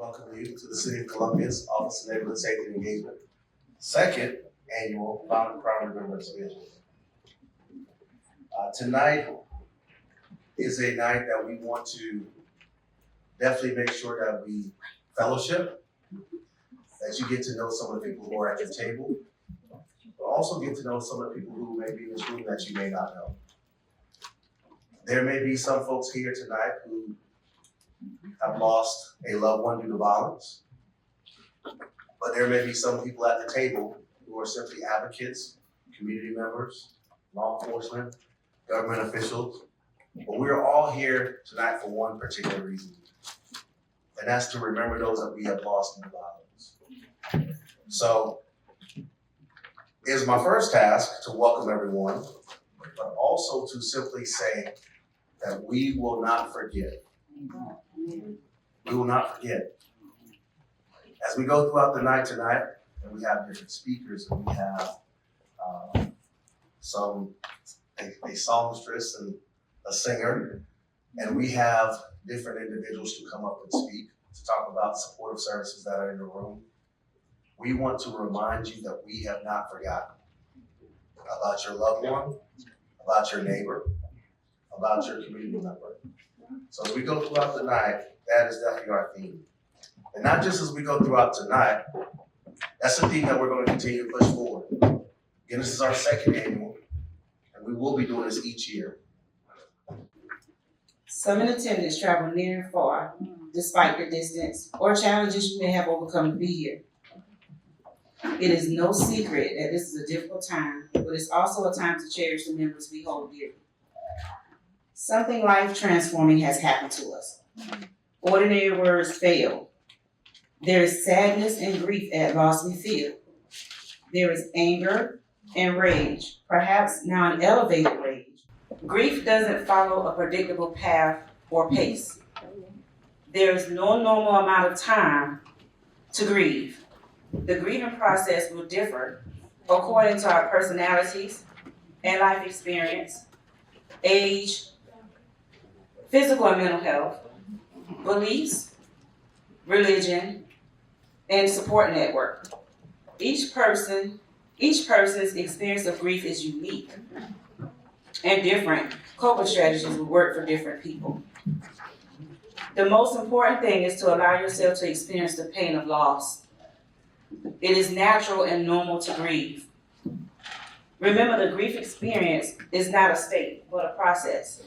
welcome you to the City of Columbia's Office of Neighborhood Safety and Engagement, second annual Violent Crime Remembrance Vigil. Tonight is a night that we want to definitely make sure that we fellowship, that you get to know some of the people who are at the table, but also get to know some of the people who may be in this room that you may not know. There may be some folks here tonight who have lost a loved one due to violence, but there may be some people at the table who are simply advocates, community members, law enforcement, government officials, but we're all here tonight for one particular reason, and that's to remember those that we have lost in violence. So it's my first task to welcome everyone, but also to simply say that we will not forget. We will not forget. As we go throughout the night tonight, and we have different speakers, and we have a songstress and a singer, and we have different individuals to come up and speak to talk about supportive services that are in the room. We want to remind you that we have not forgotten about your loved one, about your neighbor, about your community member. So as we go throughout the night, that is definitely our theme. And not just as we go throughout tonight, that's the theme that we're going to continue to push forward. Again, this is our second annual, and we will be doing this each year. Some in attendance travel near and far, despite the distance or challenges you may have overcome to be here. It is no secret that this is a difficult time, but it's also a time to cherish the memories we hold dear. Something life-transforming has happened to us. Ordinary words fail. There is sadness and grief at loss we feel. There is anger and rage, perhaps now an elevated rage. Grief doesn't follow a predictable path or pace. There is no normal amount of time to grieve. The grieving process will differ according to our personalities and life experience, age, physical and mental health, beliefs, religion, and support network. Each person's experience of grief is unique, and different coping strategies will work for different people. The most important thing is to allow yourself to experience the pain of loss. It is natural and normal to grieve. Remember, the grief experience is not a state, but a process.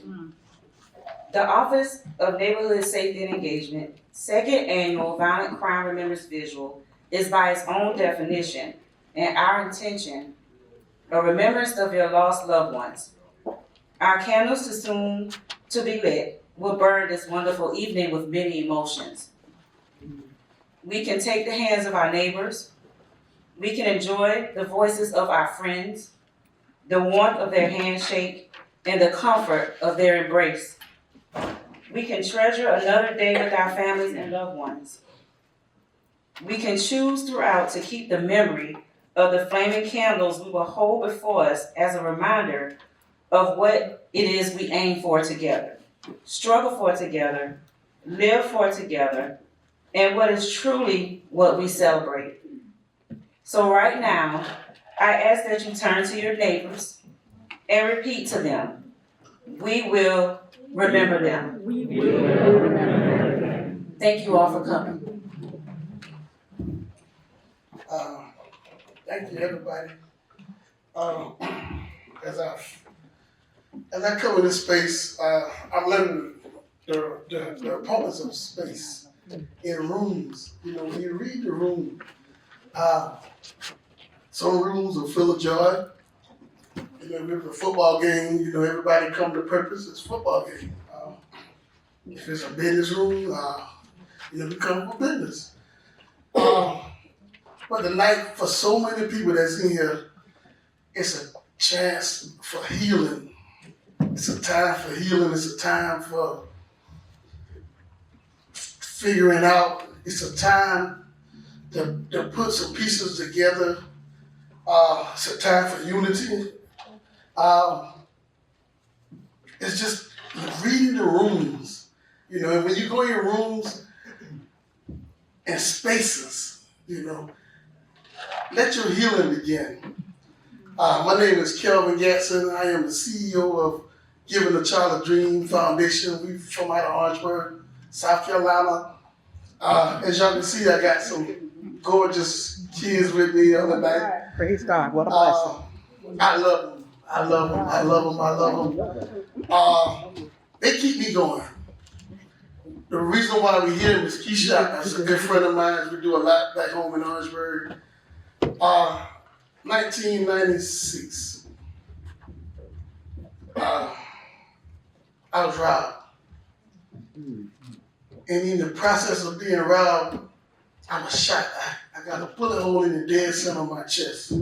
The Office of Neighborhood Safety and Engagement, second annual Violent Crime Remembrance Vigil is by its own definition and our intention a remembrance of your lost loved ones. Our candles too soon to be lit will burn this wonderful evening with many emotions. We can take the hands of our neighbors. We can enjoy the voices of our friends, the warmth of their handshake, and the comfort of their embrace. We can treasure another day with our families and loved ones. We can choose throughout to keep the memory of the flaming candles we will hold before us as a reminder of what it is we aim for together, struggle for together, live for together, and what is truly what we celebrate. So right now, I ask that you turn to your neighbors and repeat to them, we will remember them. We will remember them. Thank you all for coming. Thank you, everybody. As I come in this space, I'm learning the importance of space in rooms. You know, when you read the room, some rooms are full of joy. You know, if it's a football game, you know, everybody come to purpose. It's a football game. If it's a business room, you know, we come for business. But the night, for so many people that's in here, it's a chance for healing. It's a time for healing. It's a time for figuring out. It's a time to put some pieces together. It's a time for unity. It's just reading the rooms. You know, and when you go in your rooms, and spaces, let your healing begin. My name is Kelvin Gatson. I am the CEO of Giving a Child a Dream Foundation. We're from out of Orangeburg, South Carolina. As y'all can see, I got some gorgeous kids with me the other night. Praise God. What a blessing. I love them. I love them. I love them. I love them. They keep me going. The reason why we're here is Keisha is a good friend of mine. We do a lot back home in Orangeburg. 1996. I was robbed. And in the process of being robbed, I was shot. I got a bullet hole in the dead center of my chest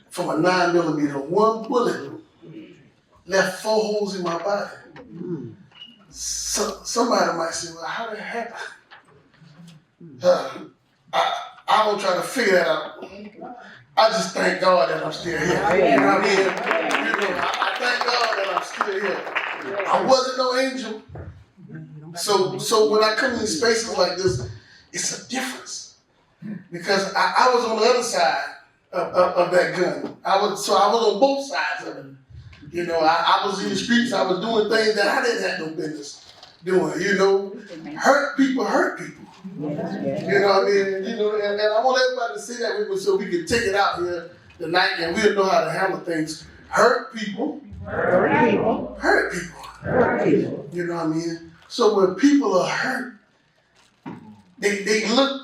from a 9mm. One bullet left 4 holes in my body. So, somebody might say, well, how did it happen? I don't try to figure that out. I just thank God that I'm still here. You know what I mean? I thank God that I'm still here. I wasn't no angel. So when I come in spaces like this, it's a difference. Because I was on the other side of that gun. I was on both sides of it. I was in the streets, I was doing things that I didn't have no business doing, Hurt people hurt people. You know what I mean? And I want everybody to say that with me so we can take it out here tonight and we'll know how to handle things. Hurt people. Hurt people. Hurt people. Hurt people. You know what I mean? So when people are hurt, they look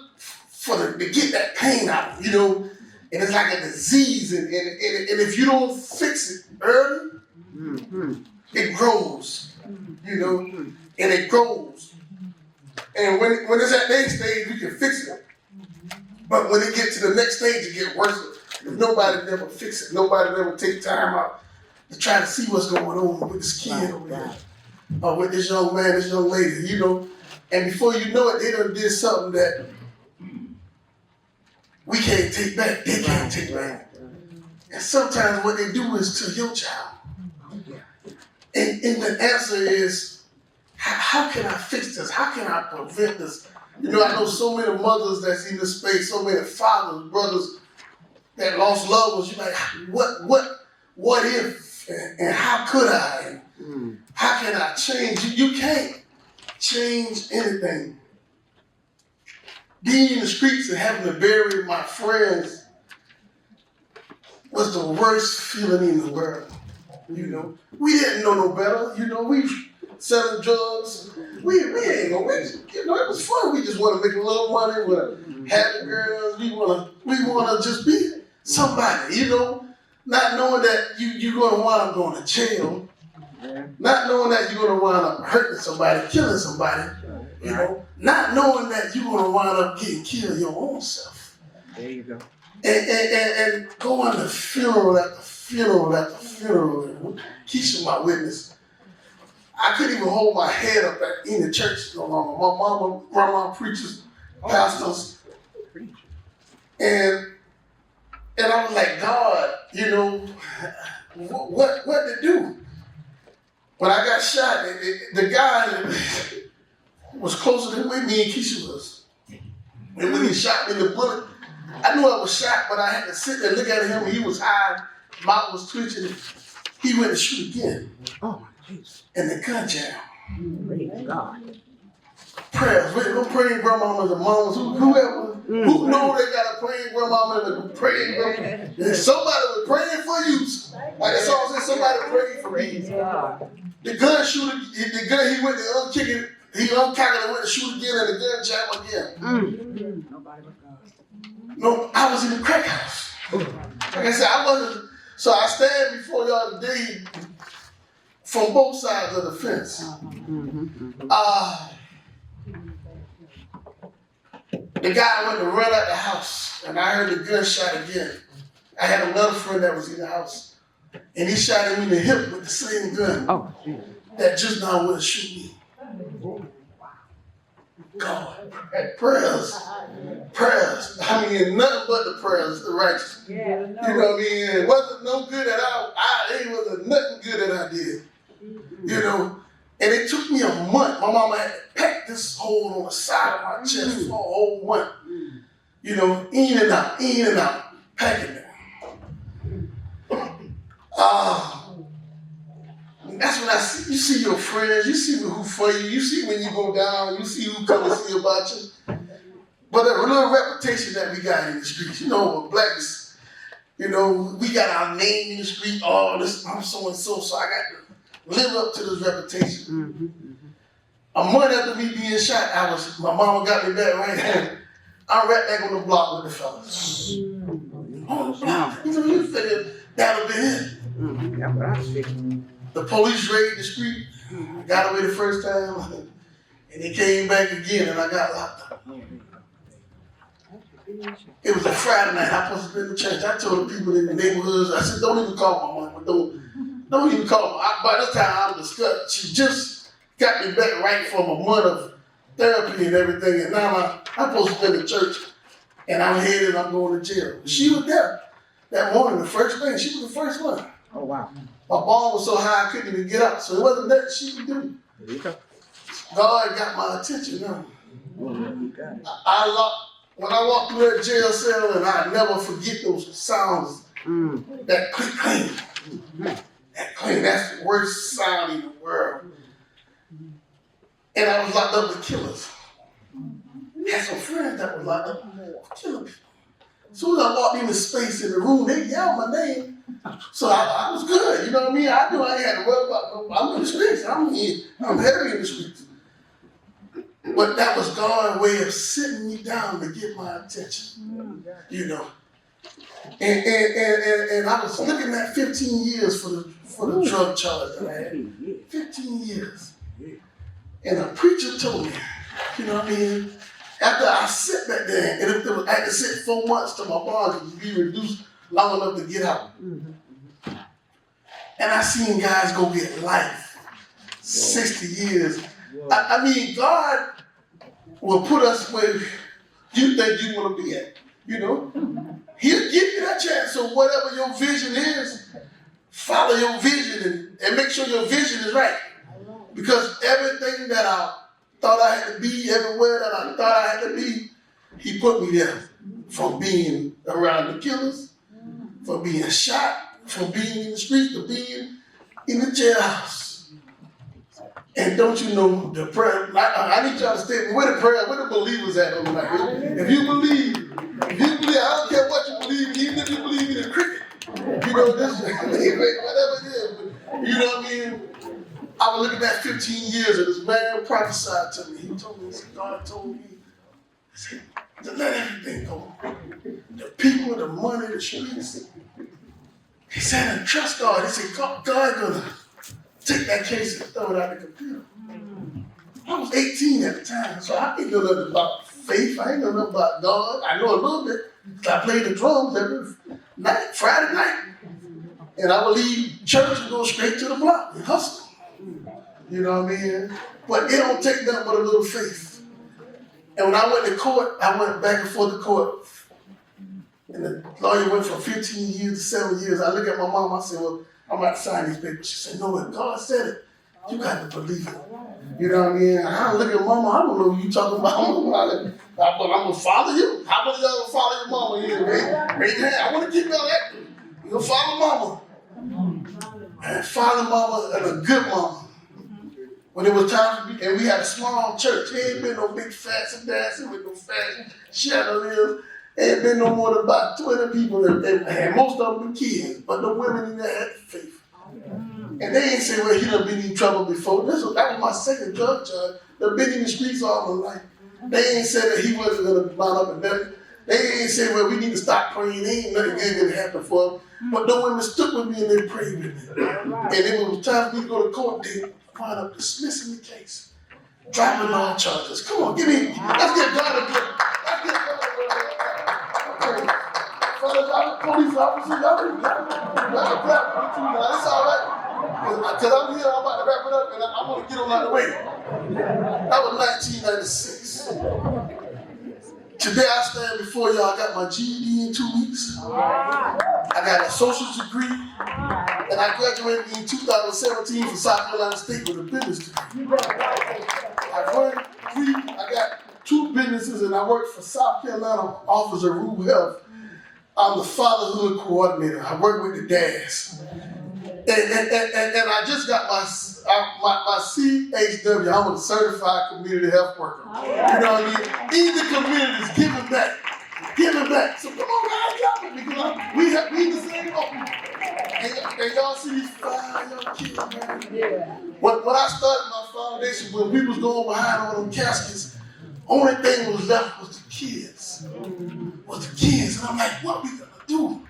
to get that pain out, and it's like a disease, and if you don't fix it early, it grows, and it grows. And when it's at that stage, we can fix it. But when it gets to the next stage, it gets worse. If nobody never fix it, nobody never take time out to try to see what's going on with this kid over there, or with this young man, this young lady, And before you know it, they done did something that we can't take back. They can't take back. And sometimes what they do is to your child. And the answer is, how can I fix this? How can I prevent this? I know so many mothers that's in this space, so many fathers, brothers that lost loved ones. You're like, what if? And how could I? And how can I change? You can't change anything. Being in the streets and having to bury my friends was the worst feeling in the world. We didn't know no better. We selling drugs. We ain't know. It was fun. We just want to make a little money. We happy girls. We want to just be somebody. Not knowing that you're going to wind up going to jail. Not knowing that you're going to wind up hurting somebody, killing somebody. Not knowing that you're going to wind up getting killed your own self. There you go. And going to funeral after funeral after funeral. Keisha, my witness. I couldn't even hold my head up in the church no longer. My mama, grandma, preachers, pastors. And I was like, God, what to do? When I got shot, the guy was closer than where me and Keisha was. And when he shot me in the bullet, I knew I was shot, but I had to sit there and look at him, and he was high, mouth was twitching. He went to shoot again. Oh, my Jesus. And the gun jammed. Praise God. Prayers. We're praying grandmamas and mamas, whoever, who know they got a praying grandmama and a praying grandma. And somebody was praying for you. Like the song said, somebody prayed for me. The gun shooter, he went to unkick it. He uncocked it and went to shoot again, and the gun jammed again. Nobody but God. No, I was in the crack house. Like I said, I wasn't. So I stand before y'all today from both sides of the fence. The guy went to run out the house, and I heard the gunshot again. I had another friend that was in the house, and he shot him in the hip with the same gun that just now would have shoot me. God, prayers. I mean, nothing but the prayers of the righteous. You know what I mean? It wasn't no good that it wasn't nothing good that I did. And it took me a month. My mama had to pack this hole on the side of my chest for a whole month. You know, in and out, packing it. That's when you see your friends, you see who for you, you see when you go down, you see who come and see about you. But a little reputation that we got in the streets, you know, blacks, you know, we got our name in the street, oh, this, I'm so and so, so I got to live up to this reputation. A month after me being shot, my mama got me back right hand. I'm right back on the block with the fellas. On the block. You know, you figured that'll be it. That's what I see. The police raided the street. I got away the first time, and they came back again, and I got locked up. It was a Friday night. I was supposed to be in the church. I told the people in the neighborhoods, I said, don't even call my mama. Don't even call her. By this time, I'm disgusted. She just got me back right from a month of therapy and everything, and now I'm supposed to be in the church, and I'm headed, I'm going to jail. She was there that morning, the first thing. She was the first one. Oh, wow. My ball was so high I couldn't even get up, so it wasn't that she could do. There you go. God got my attention now. You got it. When I walked through that jail cell, and I never forget those sounds, that click clang. That clang, that's the worst sound in the world. And I was locked up with killers. I had some friends that were locked up with killing people. As soon as I walked into space in the room, they yelled my name. So I was good, you know what I mean? I knew I ain't had to worry about, I'm in the streets, I'm heavy in the streets. But that was God's way of sitting me down to get my attention, you know. And I was looking at 15 years for the drug charge that I had. 15 years. And a preacher told me, you know what I mean? After I sit back there, and if I had to sit 4 months till my bond could be reduced long enough to get out. And I seen guys go get life, 60 years. I mean, God will put us where you think you want to be at, you know? He'll give you that chance, so whatever your vision is, follow your vision and make sure your vision is right. Because everything that I thought I had to be, everywhere that I thought I had to be, he put me there. From being around the killers, from being shot, from being in the street, to being in the jailhouse. And don't you know the prayer? I need y'all to stay. Where the believers at on the night? If you believe, I don't care what you believe, even if you believe in the cricket, you know this, whatever it is. You know what I mean? I was looking at 15 years, and this man prophesied to me. He told me, God told me, he said, to let everything go. The people, the money, the streets. He said, and trust God. He said, God gonna take that case and throw it out the computer. I was 18 at the time, so I didn't know nothing about faith. I didn't know nothing about God. I know a little bit. I played the drums every night, Friday night. And I would leave church and go straight to the block and hustle. You know what I mean? But it don't take nothing but a little faith. And when I went to court, I went back and forth to court. And the lawyer went from 15 years to 7 years. I look at my mom, I said, well, I'm about to sign these papers. She said, no, if God said it, you got to believe it. You know what I mean? I look at mama, I don't know what you talking about. I'm going to follow you. How many of y'all going to follow your mama here? Raise your hand. I want to keep y'all active. You going to follow mama. And follow mama and a good mama. When it was time to be, and we had a small church. There ain't been no big fashion dancing with no fashion chandeliers. There ain't been no more than about 20 people, and most of them were kids, but the women in there had faith. And they ain't say, well, he done been in trouble before. That was my second drug charge. They've been in the streets all my life. They ain't said that he wasn't going to mount up and nothing. They ain't say, well, we need to stop praying. They ain't nothing good going to happen for them. But the women stood with me and they prayed with me. And it was time for me to go to court, they wound up dismissing the case. Dropping all charges. Come on, let's get God a good. Let's get God a good. Fellas, y'all police officers, y'all can clap for me too now. It's all right. Because I'm here, I'm about to wrap it up, and I'm going to get on out of the way. That was 1996. Today I stand before y'all. I got my GED in 2 weeks. I got a social degree, and I And I graduated in 2017 from South Carolina State with a business degree. I got 2 businesses and I work for South Carolina Office of Rural Health. I'm the fatherhood coordinator. I work with the dads. And I just got my CHW. I'm a certified community health worker. You know what I mean? In the communities, giving back. Giving back. So come on, guys, y'all, because we the same people. And y'all see these 5 young kids, man. Yeah. When I started my foundation, when we was going behind all them caskets, only thing was left was the kids. Was the kids. And I'm like, what we gonna do?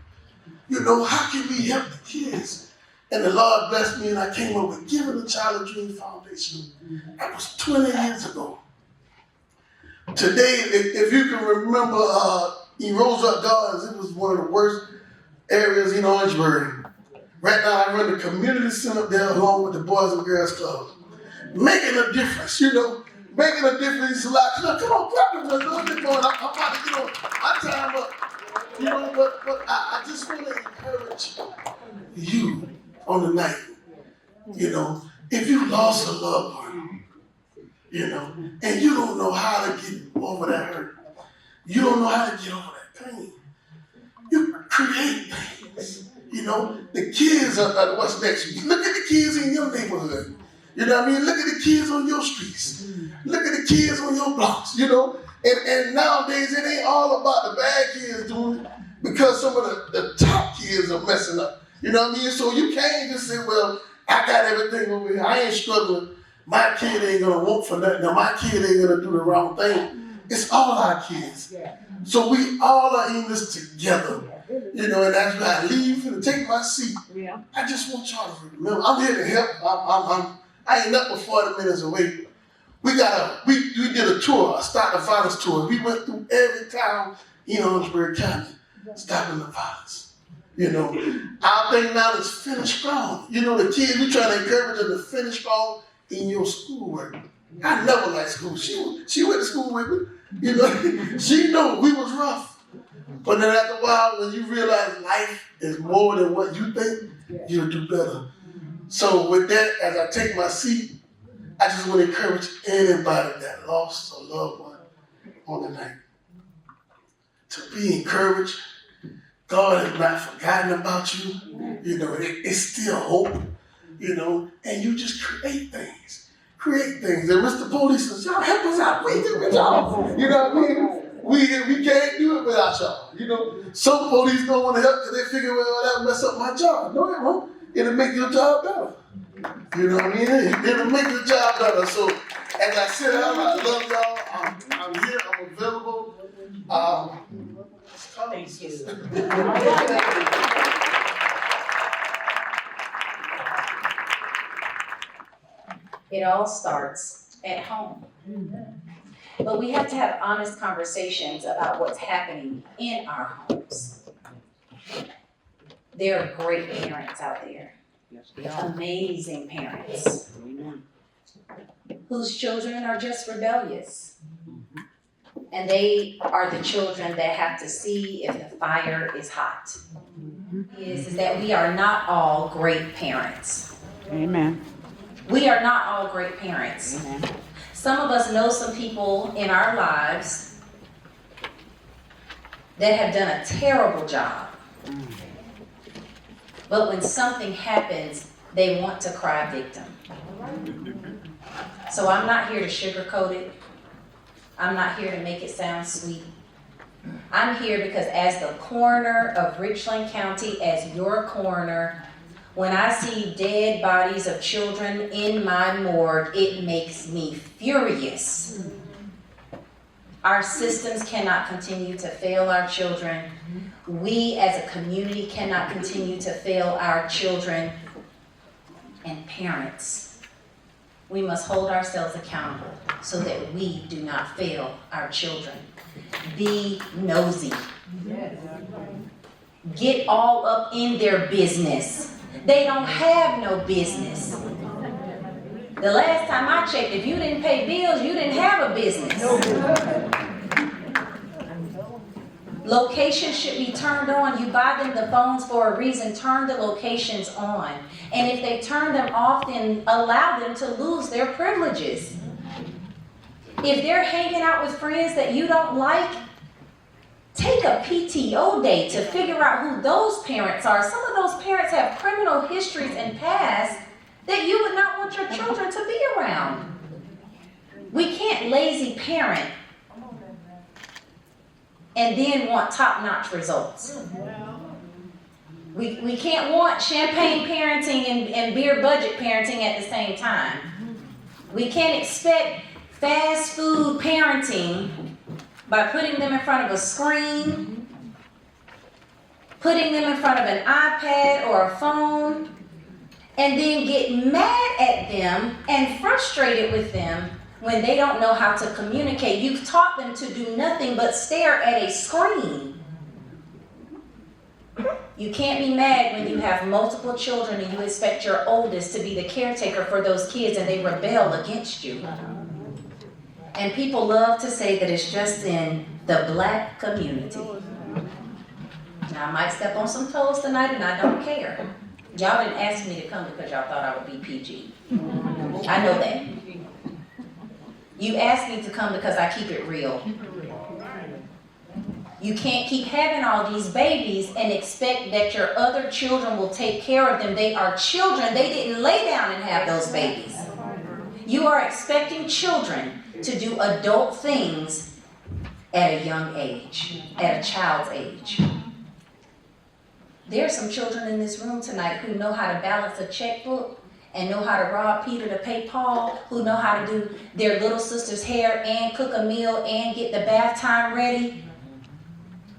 You know, how can we help the kids? And the Lord blessed me and I came up with Giving a Child a Dream Foundation. That was 20 years ago. Today, if you can remember, Rose Up Gardens, it was one of the worst areas in Orangeburg. Right now, I run the community center there along with the Boys and Girls Club. Making a difference, you know, making a difference. Like, come on, clap it, I'm about to get on my time up. You know, but I just want to encourage you on the night. You know, if you lost a loved one, you know, and you don't know how to get over that hurt, you don't know how to get over that pain, you create things. You know, the kids are what's next. Look at the kids in your neighborhood. You know what I mean? Look at the kids on your streets. Look at the kids on your blocks, you know. And nowadays, it ain't all about the bad kids doing it because some of the top kids are messing up. You know what I mean? So you can't just say, well, I got everything over here. I ain't struggling. My kid ain't going to want for nothing. Now, my kid ain't going to do the wrong thing. It's all our kids. So we all are in this together. You know, and as I leave and take my seat, I just want y'all to remember, I'm here to help. I ain't nothing but 40 minutes away. We did a tour, a Stop the Violence tour. We went through every town in Orangeburg County, stopping the violence. You know, our thing now is finish strong. You know, the kids, we try to encourage them to finish strong in your schoolwork. I never liked school. She went to school with me. You know, she knew we was rough. But then after a while, when you realize life is more than what you think, you'll do better. So with that, as I take my seat, I just want to encourage anybody that lost a loved one on the night to be encouraged. God has not forgotten about you. You know, it's still hope, you know, and you just create things. Create things. And Mr. Police says, y'all help us out. We do it, y'all. You know what I mean? We can't do it without y'all. You know, some police don't want to help because they figure, well, that'll mess up my job. No, it won't. It'll make your job better. You know what I mean? It'll make your job better. So as I sit down, I love y'all. I'm here. I'm available. Thank you. It all starts at home. But we have to have honest conversations about what's happening in our homes. There are great parents out there, amazing parents, whose children are just rebellious. And they are the children that have to see if the fire is hot. Is that we are not all great parents. Amen. We are not all great parents. Amen. Some of us know some people in our lives that have done a terrible job. But when something happens, they want to cry victim. So I'm not here to sugarcoat it. I'm not here to make it sound sweet. I'm here because as the coroner of Richland County, as your coroner, when I see dead bodies of children in my morgue, it makes me furious. Our systems cannot continue to fail our children. We as a community cannot continue to fail our children. And parents, we must hold ourselves accountable so that we do not fail our children. Be nosy. Get all up in their business. They don't have no business. The last time I checked, if you didn't pay bills, you didn't have a business. Locations should be turned on. You buy them the phones for a reason. Turn the locations on. And if they turn them off, then allow them to lose their privileges. If they're hanging out with friends that you don't like, take a PTO day to figure out who those parents are. Some of those parents have criminal histories and past that you would not want your children to be around. We can't lazy parent and then want top-notch results. We can't want champagne parenting and beer budget parenting at the same time. We can't expect fast food parenting by putting them in front of a screen, putting them in front of an iPad or a phone, and then get mad at them and frustrated with them when they don't know how to communicate. You've taught them to do nothing but stare at a screen. You can't be mad when you have multiple children and you expect your oldest to be the caretaker for those kids and they rebel against you. And people love to say that it's just in the Black community. Now I might step on some toes tonight and I don't care. Y'all didn't ask me to come because y'all thought I would be PG. I know that. You asked me to come because I keep it real. You can't keep having all these babies and expect that your other children will take care of them. They are children. They didn't lay down and have those babies. You are expecting children to do adult things at a young age, at a child's age. There are some children in this room tonight who know how to balance a checkbook and know how to rob Peter to pay Paul, who know how to do their little sister's hair and cook a meal and get the bath time ready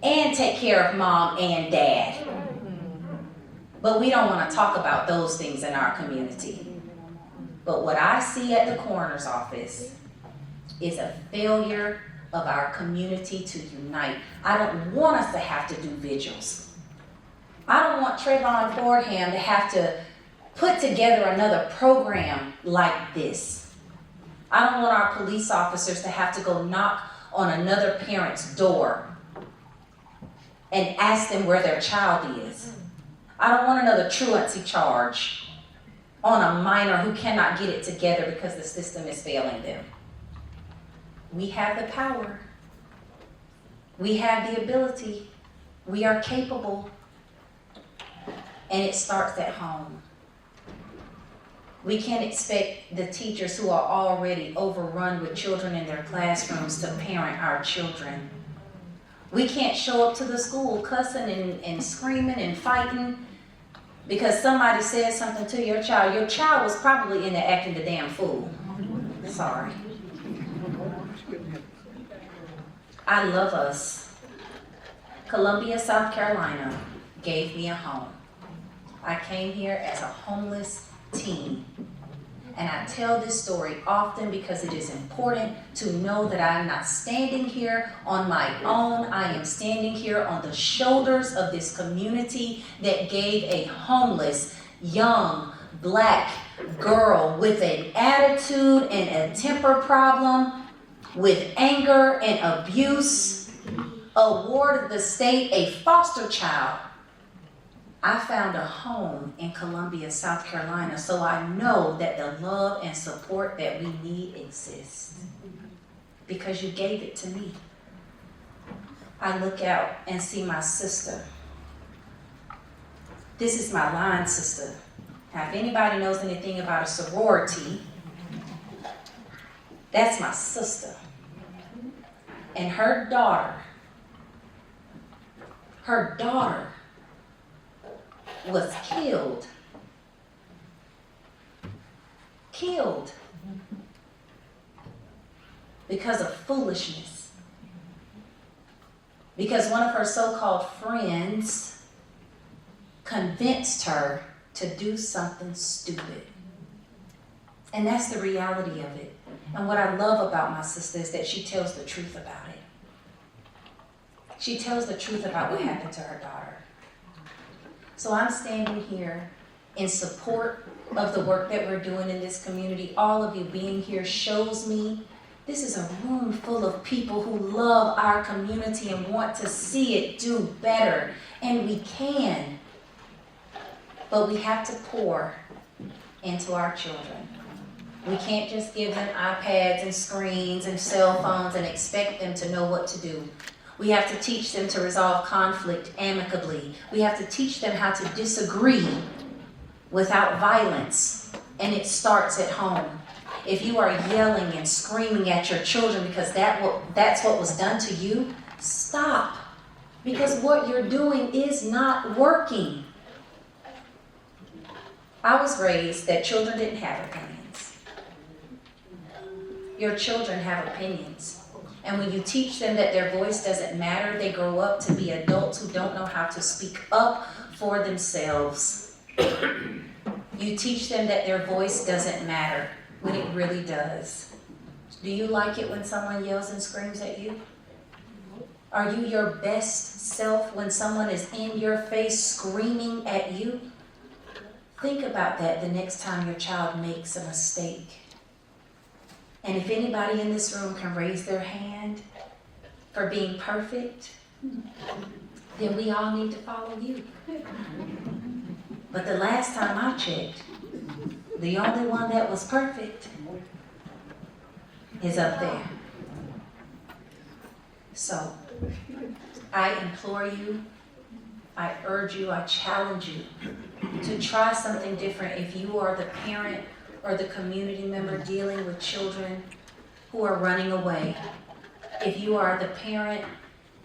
and take care of mom and dad. But we don't want to talk about those things in our community. But what I see at the coroner's office is a failure of our community to unite. I don't want us to have to do vigils. I don't want Trayvon Fordham to have to put together another program like this. I don't want our police officers to have to go knock on another parent's door and ask them where their child is. I don't want another truancy charge on a minor who cannot get it together because the system is failing them. We have the power. We have the ability. We are capable. And it starts at home. We can't expect the teachers who are already overrun with children in their classrooms to parent our children. We can't show up to the school cussing and screaming and fighting because somebody said something to your child. Your child was probably in there acting the damn fool. Sorry. I love us. Columbia, South Carolina gave me a home. I came here as a homeless teen. And I tell this story often because it is important to know that I am not standing here on my own. I am standing here on the shoulders of this community that gave a homeless, young, Black girl with an attitude and a temper problem, with anger and abuse, awarded the state a foster child. I found a home in Columbia, South Carolina, so I know that the love and support that we need exists because you gave it to me. I look out and see my sister. This is my line sister. Now, if anybody knows anything about a sorority, that's my sister. And her daughter was killed because of foolishness. Because one of her so-called friends convinced her to do something stupid. And that's the reality of it. And what I love about my sister is that she tells the truth about it. She tells the truth about what happened to her daughter. So I'm standing here in support of the work that we're doing in this community. All of you being here shows me This is a room full of people who love our community and want to see it do better. And we can. But we have to pour into our children. We can't just give them iPads and screens and cell phones and expect them to know what to do. We have to teach them to resolve conflict amicably. We have to teach them how to disagree without violence. And it starts at home. If you are yelling and screaming at your children because that's what was done to you, stop. Because what you're doing is not working. I was raised that children didn't have opinions. Your children have opinions. And when you teach them that their voice doesn't matter, they grow up to be adults who don't know how to speak up for themselves. You teach them that their voice doesn't matter when it really does. Do you like it when someone yells and screams at you? Are you your best self when someone is in your face screaming at you? Think about that the next time your child makes a mistake. And if anybody in this room can raise their hand for being perfect, then we all need to follow you. But the last time I checked, the only one that was perfect is up there. So, I implore you, I urge you, I challenge you to try something different if you are the parent or the community member dealing with children who are running away. If you are the parent,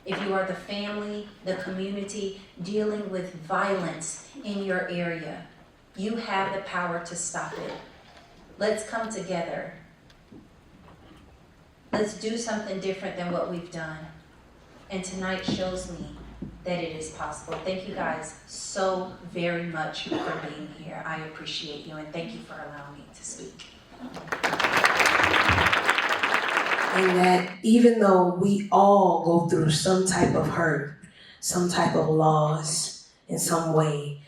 if you are the family, the community dealing with violence in your area, you have the power to stop it. Let's come together. Let's do something different than what we've done. And tonight shows me that it is possible. Thank you guys so very much for being here. I appreciate you, and thank you for allowing me to speak. And that even though we all go through some type of hurt, some type of loss in some way,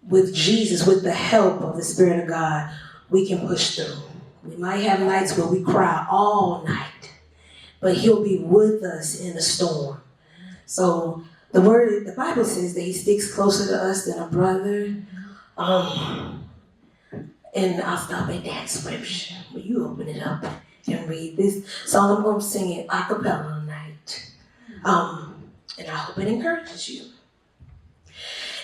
with Jesus, with the help of the Spirit of God, we can push through. We might have nights where we cry all night, but He'll be with us in the storm. So the Bible says that He sticks closer to us than a brother. And I'll stop at that scripture. Will you open it up and read this song? I'm going to sing it a cappella tonight. And I hope it encourages you.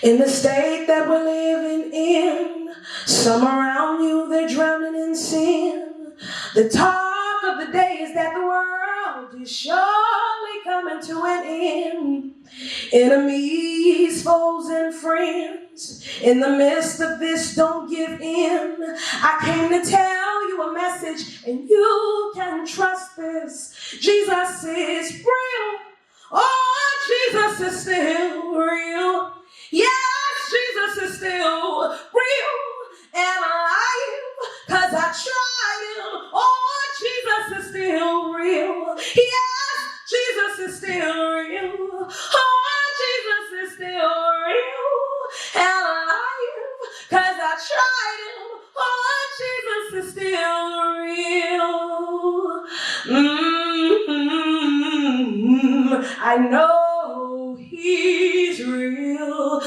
In the state that we're living in, some around you, they're drowning in sin. The talk of the day is that the world is surely coming to an end. Enemies, foes, and friends, in the midst of this, don't give in. I came to tell you a message, and you can trust this. Jesus is real. Oh, Jesus is still real. Yes, Jesus is still real and alive, 'cause I tried Him. Oh, Jesus is still real. Yes, Jesus is still real. Oh, Jesus is still real and alive, 'cause I tried Him. Oh, Jesus is still real. I know He's real.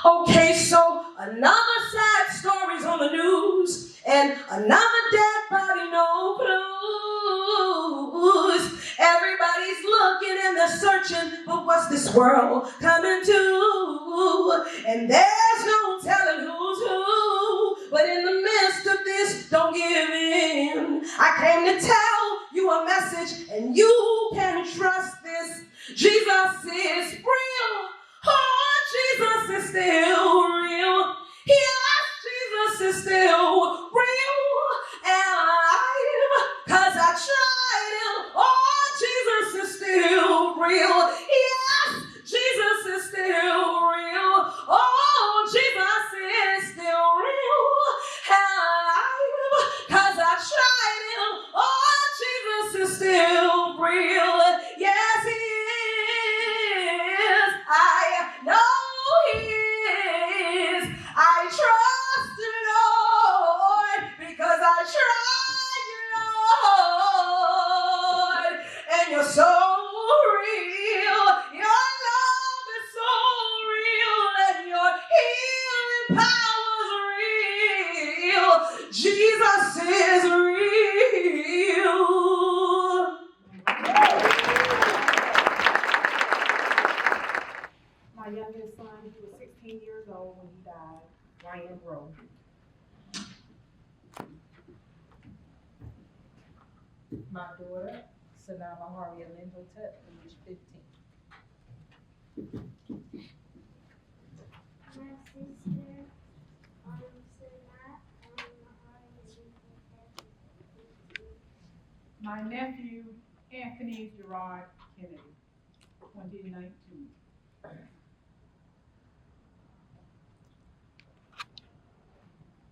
Okay, so another sad story's on the news, and another dead body, no clues. Everybody's looking and they're searching, but what's this world coming to? And there's no telling who's who. But in the midst of this, don't give in. I came to tell you a message, and you can trust this. Jesus is real. Oh, Jesus is still real. Yes, Jesus is still real and alive, 'cause I tried Him. Oh, Jesus is still real. Yes, Jesus is still real. Oh, Jesus is still real and alive, 'cause I tried Him. Oh, Jesus is still real. Yes, He is. I know He is. I trust the Lord, because grow. My daughter, Sanama Harriet Lindhotep, age 15. My sister, Sanat, My nephew, Anthony Gerard Kennedy, 2019.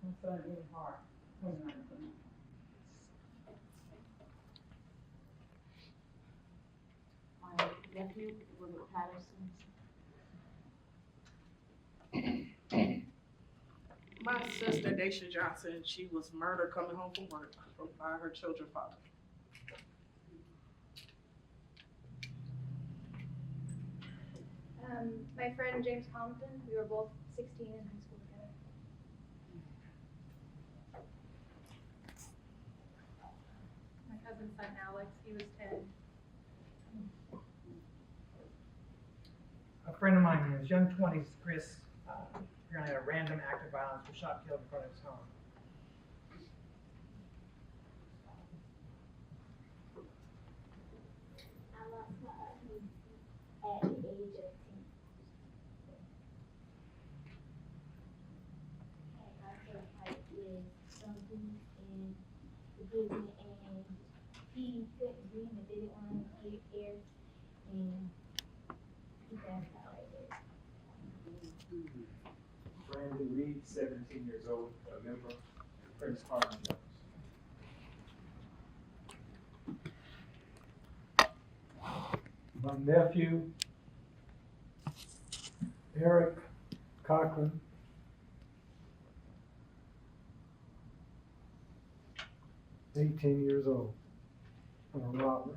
My son, Eddie Hart, 2019. My nephew, William Patterson. My sister, Daisha Johnson, she was murdered coming home from work by her children's father. my friend James Compton, we were both 16 in high school together. My cousin's son Alex, he was 10. A friend of mine in his young 20s, Chris, apparently had a random act of violence, was shot and killed in front of his home. I lost my husband at the age of 10. I got to a fight with some dude in the prison, and he couldn't breathe and didn't want to get air, and he passed out right there. Brandon Reed, 17 years old, a member of Prince Harvey Jones. My nephew, Eric Cochran, 18 years old, on a robbery.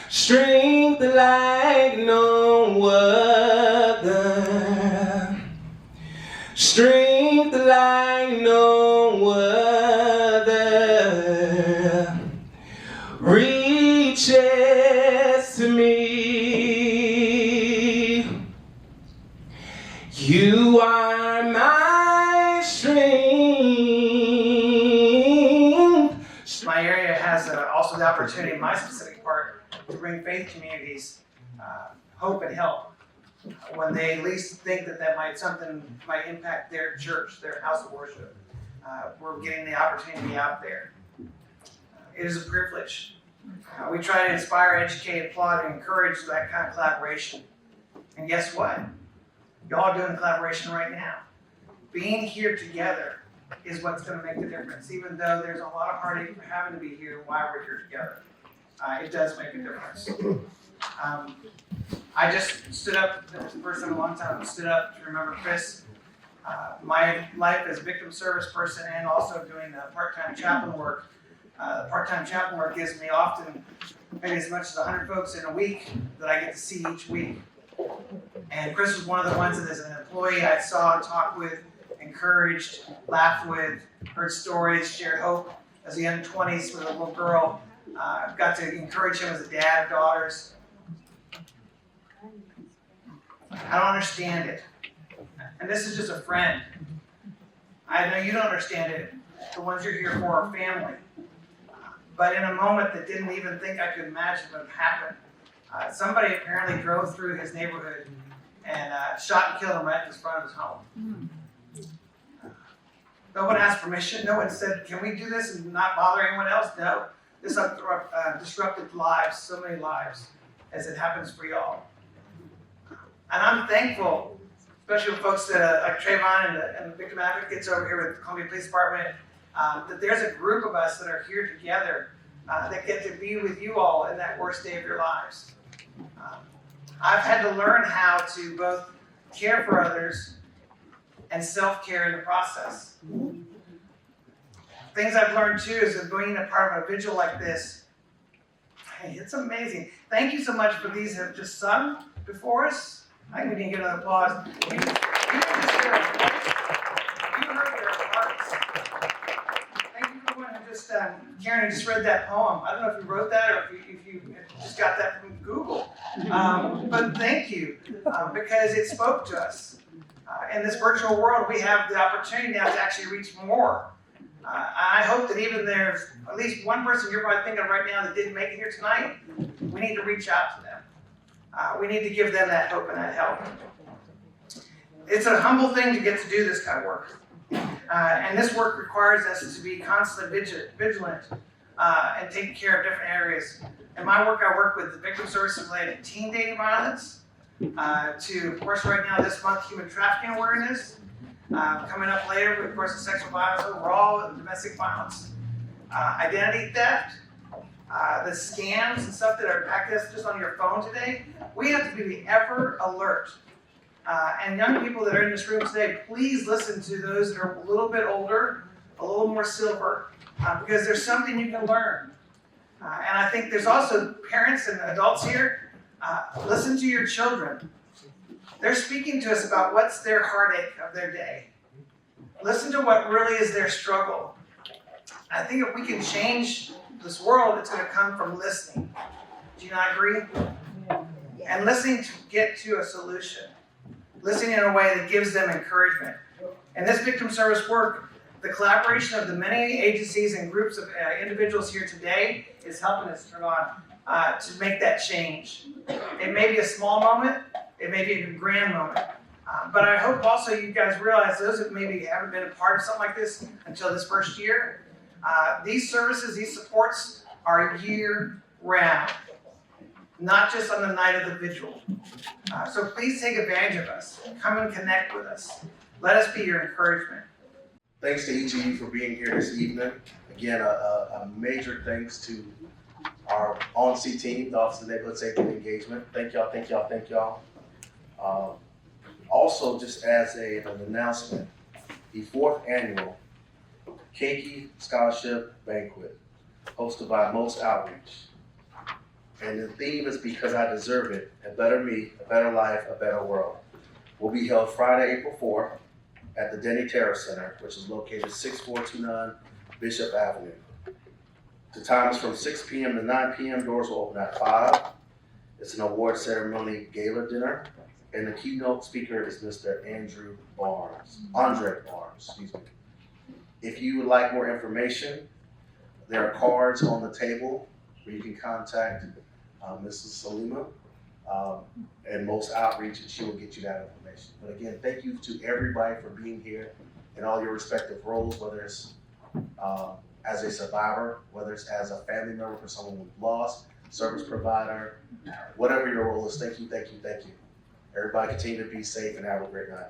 Strength like no other, strength like no other reaches to me. You are my strength. My area has also the opportunity in my specific part to bring faith communities hope and help when they least think that something might impact their church, their house of worship. We're getting the opportunity to be out there. It is a privilege. We try to inspire, educate, applaud, and encourage that kind of collaboration. And guess what? Y'all are doing collaboration right now. Being here together is what's going to make the difference. Even though there's a lot of heartache for having to be here while we're here together, it does make a difference. I just stood up, it was the first time in a long time, I stood up to remember Chris. My life as a victim service person and also doing part-time chaplain work. Part-time chaplain work gives me often maybe as much as 100 folks in a week that I get to see each week. And Chris was one of the ones that as an employee I saw, talked with, encouraged, laughed with, heard stories, shared hope as a young 20s with a little girl. Got to encourage him as a dad of daughters. I don't understand it. And this is just a friend. I know you don't understand it. The ones you're here for are family. But in a moment that didn't even think I could imagine would have happened, somebody apparently drove through his neighborhood and shot and killed him right in front of his home. No one asked permission. No one said, can we do this and not bother anyone else? No. This disrupted lives, so many lives, as it happens for y'all. And I'm thankful, especially with folks that like Trayvon and the victim advocates over here with the Columbia Police Department, that there's a group of us that are here together that get to be with you all in that worst day of your lives. I've had to learn how to both care for others and self-care in the process. Things I've learned too is that being a part of a vigil like this, hey, it's amazing. Thank you so much for these that have just sung before us. I think we need to get an applause. You didn't just hear our voice, you heard their hearts. Thank you for everyone who just, Karen, who just read that poem. I don't know if you wrote that or if you just got that from Google. But thank you, because it spoke to us. In this virtual world, we have the opportunity now to actually reach more. I hope that even there's at least one person you're probably thinking of right now that didn't make it here tonight, we need to reach out to them. We need to give them that hope and that help. It's a humble thing to get to do this kind of work. And this work requires us to be constantly vigilant and taking care of different areas. In my work, I work with the victim services related to teen dating violence, to, of course, right now this month, human trafficking awareness. Coming up later, of course, the sexual violence overall and domestic violence, identity theft, the scams and stuff that are accessed just on your phone today. We have to be ever alert. And young people that are in this room today, please listen to those that are a little bit older, a little more silver, because there's something you can learn. And I think there's also parents and adults here, listen to your children. They're speaking to us about what's their heartache of their day. Listen to what really is their struggle. I think if we can change this world, it's going to come from listening. Do you not agree? And listening to get to a solution. Listening in a way that gives them encouragement. And this victim service work, the collaboration of the many agencies and groups of individuals here today is helping us turn on to make that change. It may be a small moment, it may be a grand moment, but I hope also you guys realize, those that maybe haven't been a part of something like this until this first year, these services, these supports are year round, not just on the night of the vigil. So please take advantage of us. Come and connect with us. Let us be your encouragement. Thanks to each of you for being here this evening. Again, a major thanks to our on-sea team, the Office of Neighborhood Safety and Engagement. Thank y'all, thank y'all, thank y'all. Also, just as an announcement, the 4th annual Keiki Scholarship Banquet, hosted by Most Outreach. And the theme is Because I Deserve It, a better me, a better life, a better world. Will be held Friday, April 4th at the Denny Terrace Center, which is located 6429 Bishop Avenue. The time is from 6 p.m. to 9 p.m. Doors will open at 5. It's an award ceremony gala dinner. And the keynote speaker is Mr. Andre Barnes, excuse me. If you would like more information, there are cards on the table where you can contact Mrs. Salima and Most Outreach, and she will get you that information. But again, thank you to everybody for being here in all your respective roles, whether it's as a survivor, whether it's as a family member for someone we've lost, service provider, whatever your role is. Thank you, thank you, thank you. Everybody continue to be safe and have a great night.